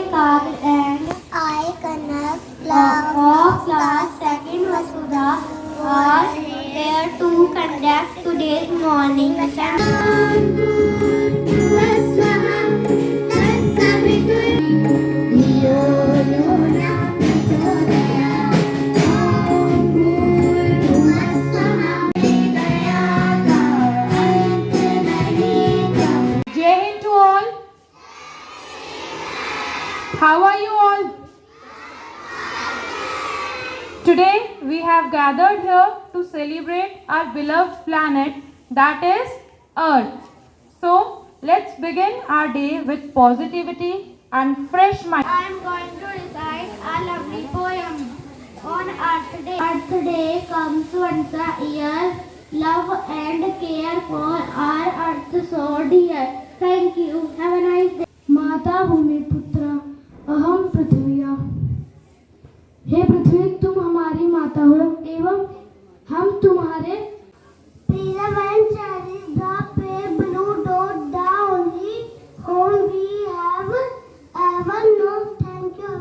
Kagad and I Kanak of class 2nd Vasudha are here to conduct today's morning Jai Hind to all. How are you all? Today we have gathered here to celebrate our beloved planet, that is Earth. So let's begin our day with positivity and fresh mind. I am going to recite a lovely poem on Earth Day. Earth Day comes once a year. Love and care for our earth so dear. Thank you. Have a nice day. माता भूमि पुत्र अहम पृथ्विया। हे पृथ्वी, तुम हमारी माता हो एवं हम तुम्हारे। Freedom and cherish the pale blue dot, the only home we have ever known. Thank you.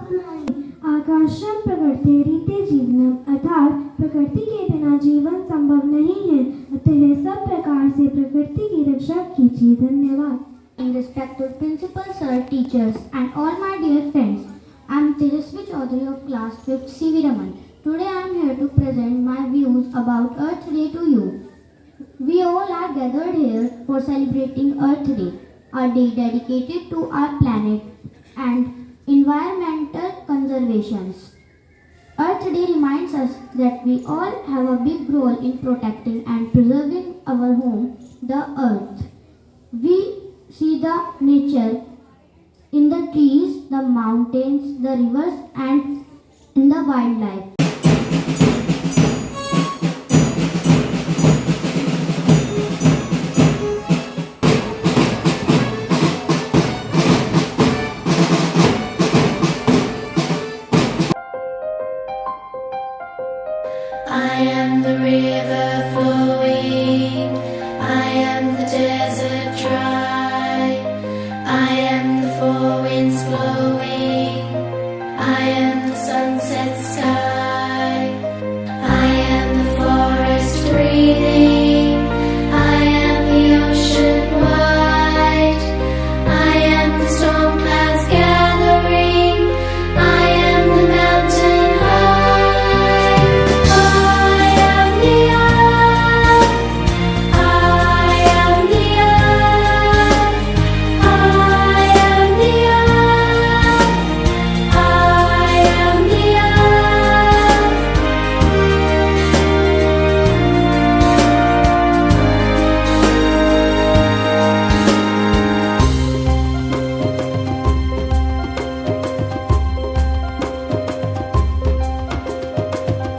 आकाशम प्रकृति रीते जीवनम, अर्थात प्रकृति के बिना जीवन संभव नहीं है, अतः सब प्रकार से प्रकृति की रक्षा कीजिए। धन्यवाद। Respected principal sir, teachers and all my dear friends, I am Tejasvi Chaudhary of class 5th CV Raman. Today I am here to present my views about Earth Day to you. We all are gathered here for celebrating Earth Day, a day dedicated to our planet and environmental conservation. Earth Day reminds us that we all have a big role in protecting and preserving our home, the Earth. We see the nature in the trees, the mountains, the rivers, and in the wildlife. I am the river flowing, I am the desert dry, I am the four winds blowing, I am the sunset sky, I am the forest breathing, I am the ocean wide, I am the storm clouds gathering, I am the mountain high.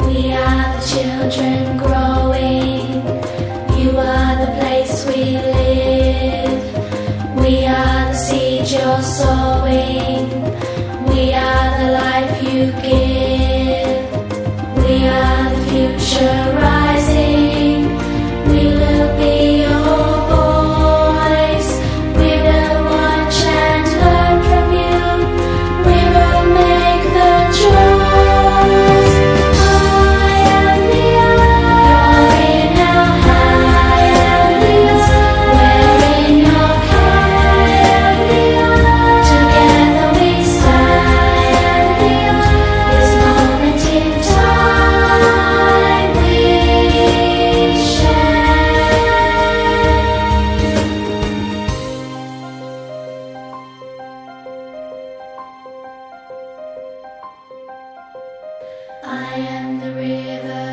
We are the children growing, you are the place we live. We are the seed you're sowing, we are the life you give. We are the future rising, we will be your voice. We will watch and learn from you, we will make the choice. I am the river